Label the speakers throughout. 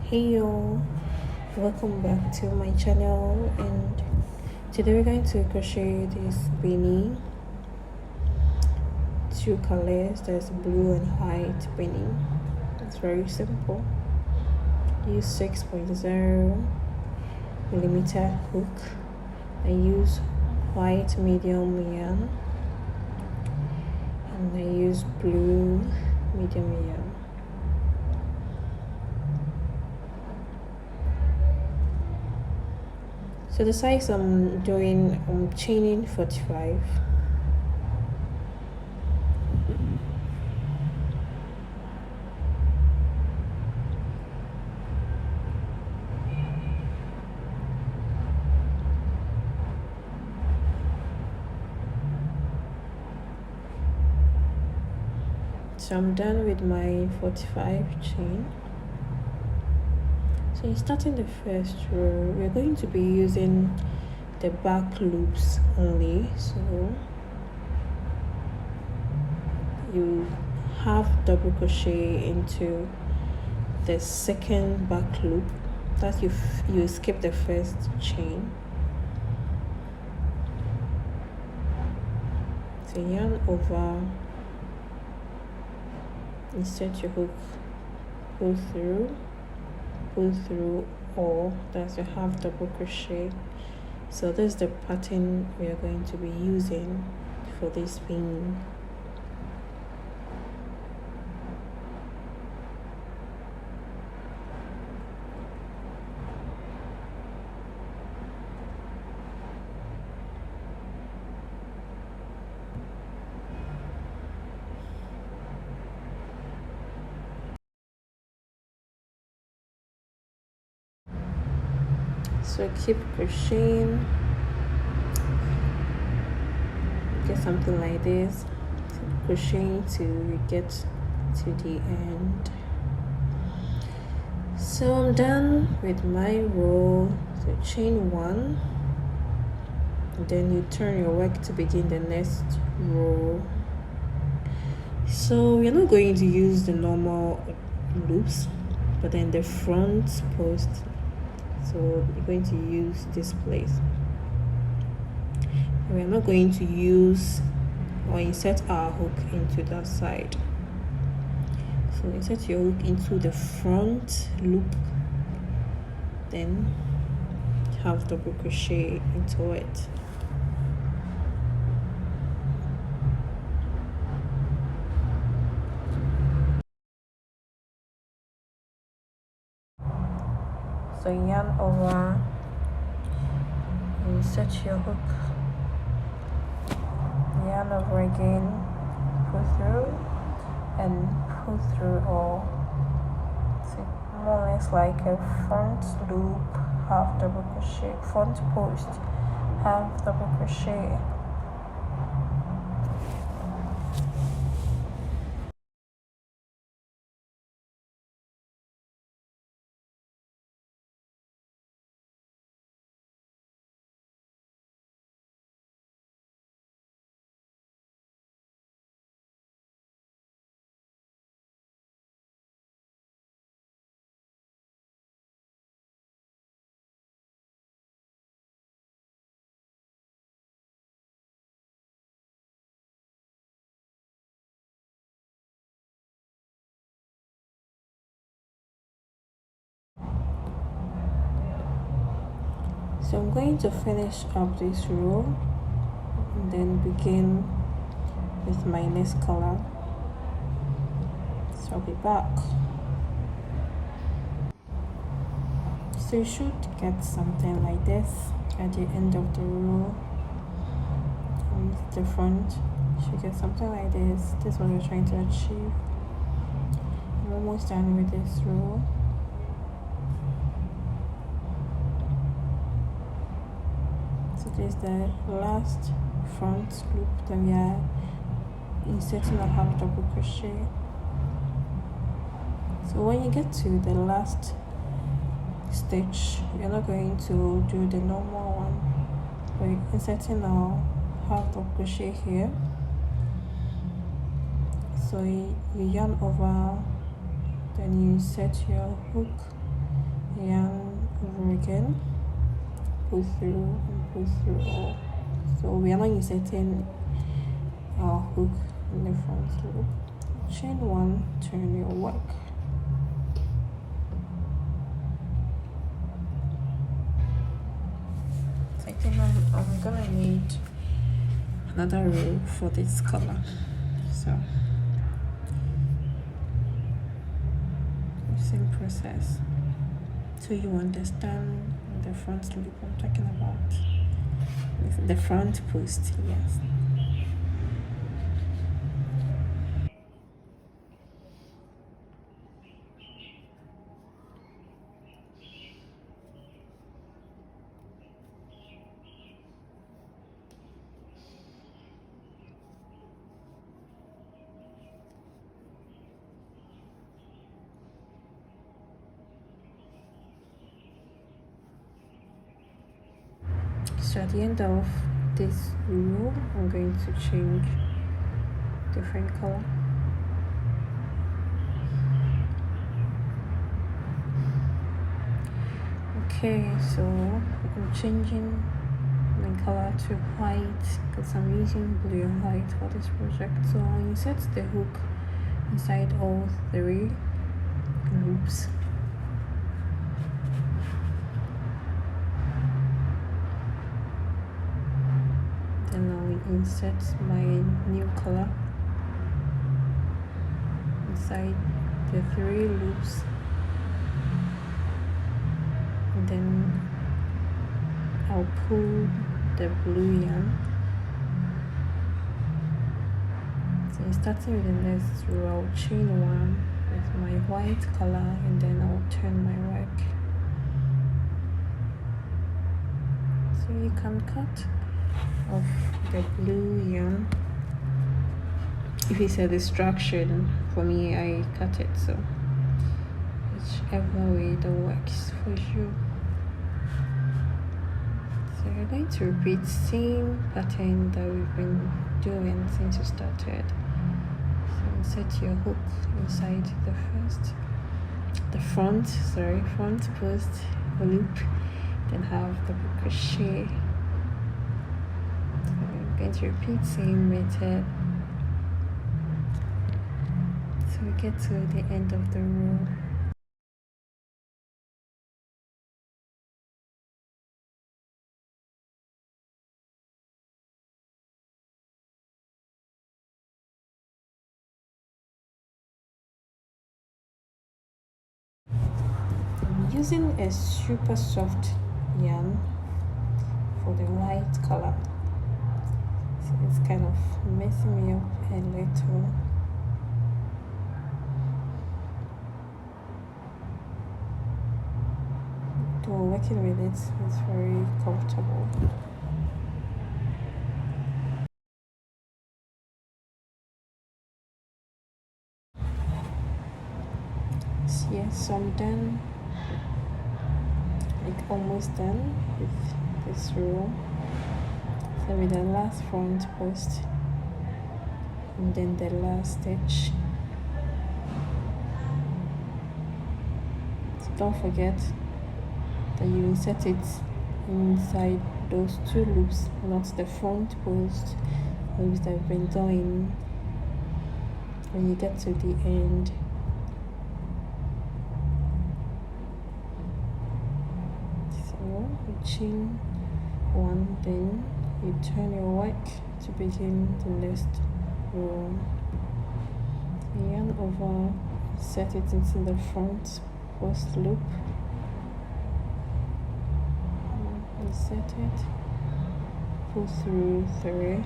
Speaker 1: Hey y'all, welcome back to my channel, and today we're going to crochet this beanie. Two colors, there's blue and white beanie. It's very simple. Use 6.0 millimeter hook. I use white medium yarn, and I use blue medium yarn. So the size I'm doing, I'm chaining 45. So I'm done with my 45 chain. So in starting the first row, we're going to be using the back loops only. So you half double crochet into the second back loop. That you skip the first chain. So yarn over, insert your hook, pull through, or that's your half double crochet. So this is the pattern we are going to be using for this beanie. So keep crocheting, get something like this, keep crocheting till you get to the end. So I'm done with my row. So chain one, then you turn your work to begin the next row. So we're not going to use the normal loops, but then the front post, so we're going to use this place. We're not going to use or insert our hook into that side. So insert your hook into the front loop, then half double crochet into it. So yarn over, insert your hook, yarn over again, pull through and pull through all. So more or less like a front loop, half double crochet, front post, half double crochet. So I'm going to finish up this row and then begin with my next color. So I'll be back. So you should get something like this at the end of the row. On the front, you should get something like this. This is what we're trying to achieve. I'm almost done with this row. So this is the last front loop that we are inserting a half double crochet. So when you get to the last stitch, you're not going to do the normal one. We're inserting our half double crochet here. So you yarn over, then you insert your hook yarn over again, pull through and pull through all. So we are not inserting our hook in the front loop. Chain one, turn your work. I think I'm gonna need another row for this color, so same process. So you understand the front loop I'm talking about, the front post, yes. So at the end of this row, I'm going to change different color. Okay, so I'm changing my color to white because I'm using blue and white for this project. So I'll insert the hook inside all three loops. Then I'll insert my new color inside the three loops, and then I'll pull the blue yarn. So starting with the next row, I'll chain one with my white color, and then I'll turn my work. So you can cut off the blue yarn. If it's a distraction for me, I cut it, so whichever way that works for you. So you're going to repeat same pattern that we've been doing since you started. So insert your hook inside the front post loop, then have the crochet. So I'm going to repeat same method. So we get to the end of the row. I'm using a super soft yarn for the white color, so it's kind of messing me up a little. Though working with it is very comfortable. So yes, so I'm done, like almost done with this row. So with the last front post and then the last stitch. So don't forget that you insert it inside those two loops, not the front post loops that have been done when you get to the end. So you chain one, then you turn your work to begin the next row. Yarn over, set it into the front post loop, insert it, pull through three,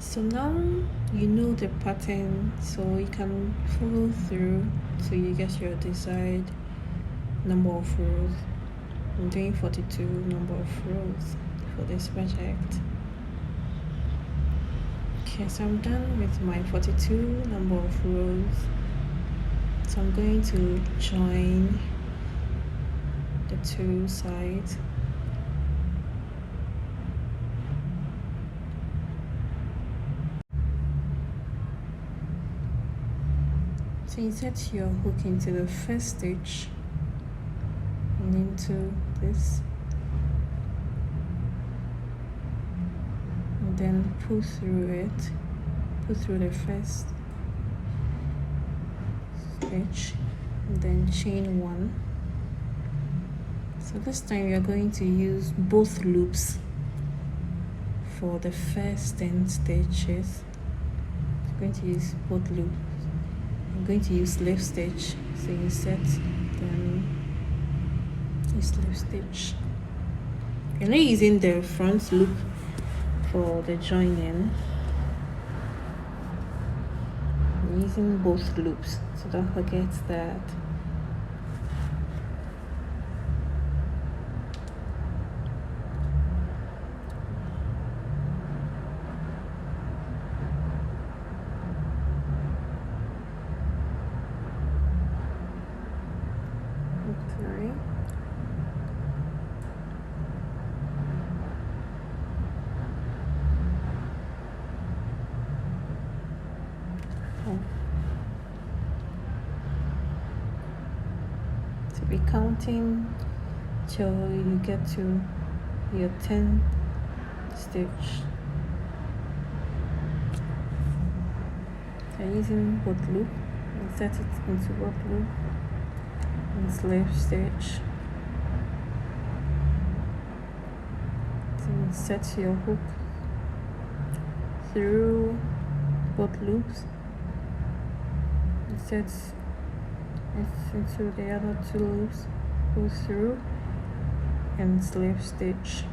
Speaker 1: So now you know the pattern, so you can follow through till you get your desired number of rows. I'm doing 42 number of rows for this project. Okay, so I'm done with my 42 number of rows. So I'm going to join the two sides. So insert your hook into the first stitch and into this, and then pull through the first stitch, and then chain one. So this time we are going to use both loops for the first 10 stitches. I'm going to use both loops. I'm going to use slip stitch. So insert, then use slip stitch. You're not using the front loop for the joining. I'm using both loops, so don't forget that. Sorry. So be counting till you get to your 10 stitch. So using both loop, insert it into both loop and slip stitch. So insert your hook through both loops, insert it into the other two loops, go through and slip stitch.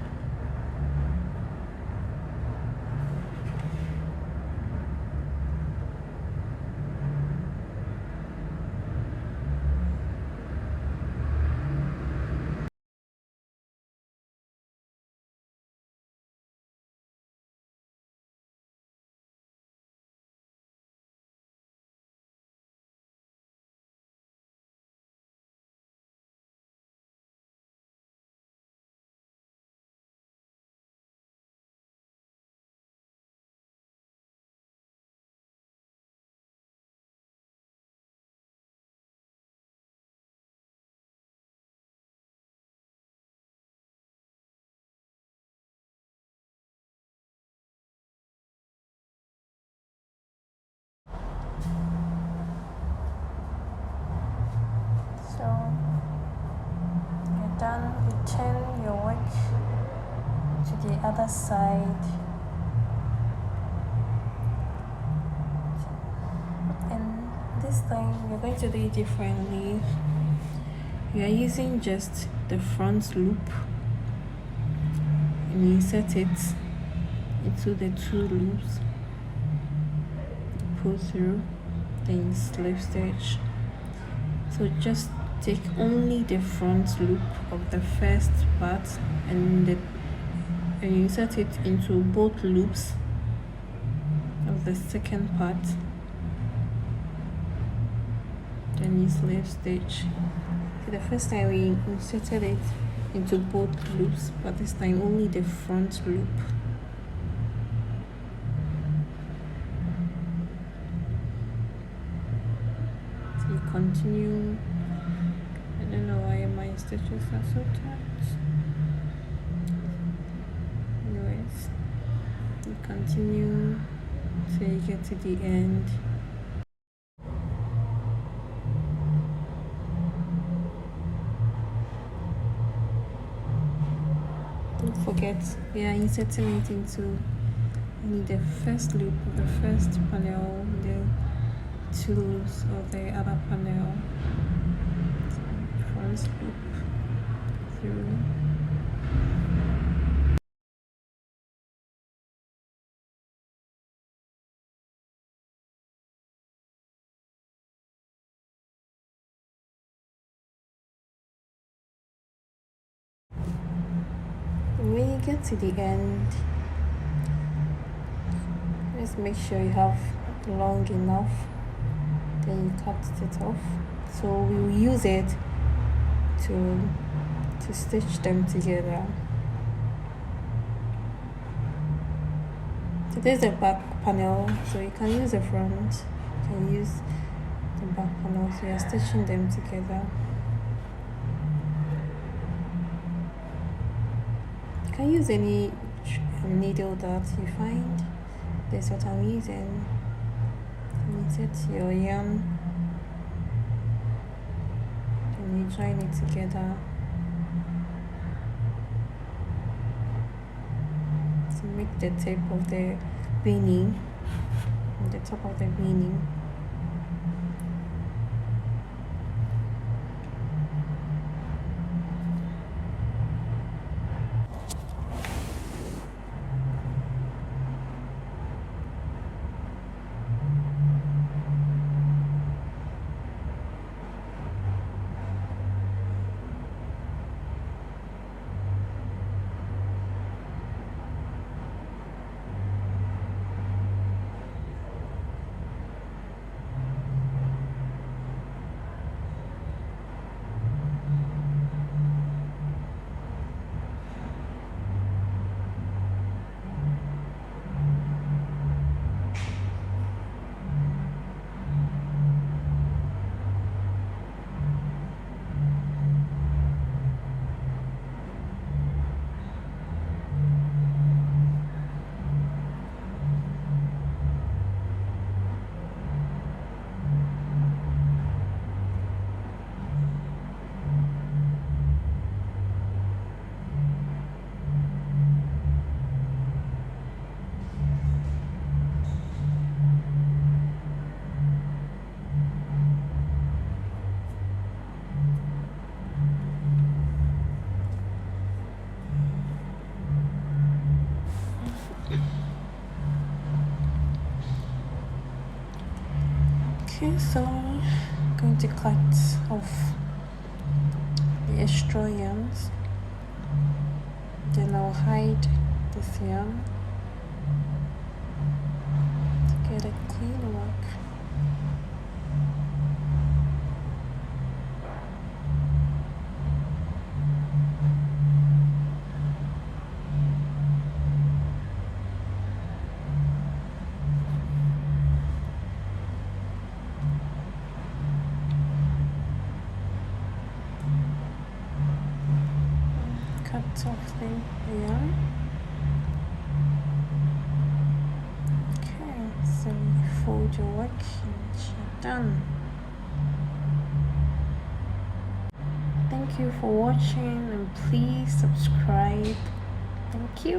Speaker 1: So you're done. You turn your work to the other side, and this time we're going to do it differently. We are using just the front loop and insert it into the two loops, pull through, then slip stitch. So just take only the front loop of the first part and insert it into both loops of the second part, then you slip stitch. So the first time we inserted it into both loops, but this time only the front loop. So you continue. I don't know why my stitches are so tight. Anyways, you continue till you get to the end. Don't forget, we are inserting it into the first loop of the first panel, the two loops of the other panel, first loop through. get to the end, just make sure you have long enough, then you cut it off. So we will use it to stitch them together. So this is the back panel, so you can use the front, you can use the back panel, so you're stitching them together. You can use any needle that you find. This is what I'm using. Insert your yarn and you join it together to make the tip of the beanie, the top of the beanie. Okay, so I'm going to cut off the extra yarns, then I'll hide this yarn to get a clean work. Cut off the yarn. Okay, so you fold your work and you're done. Thank you for watching and please subscribe. Thank you.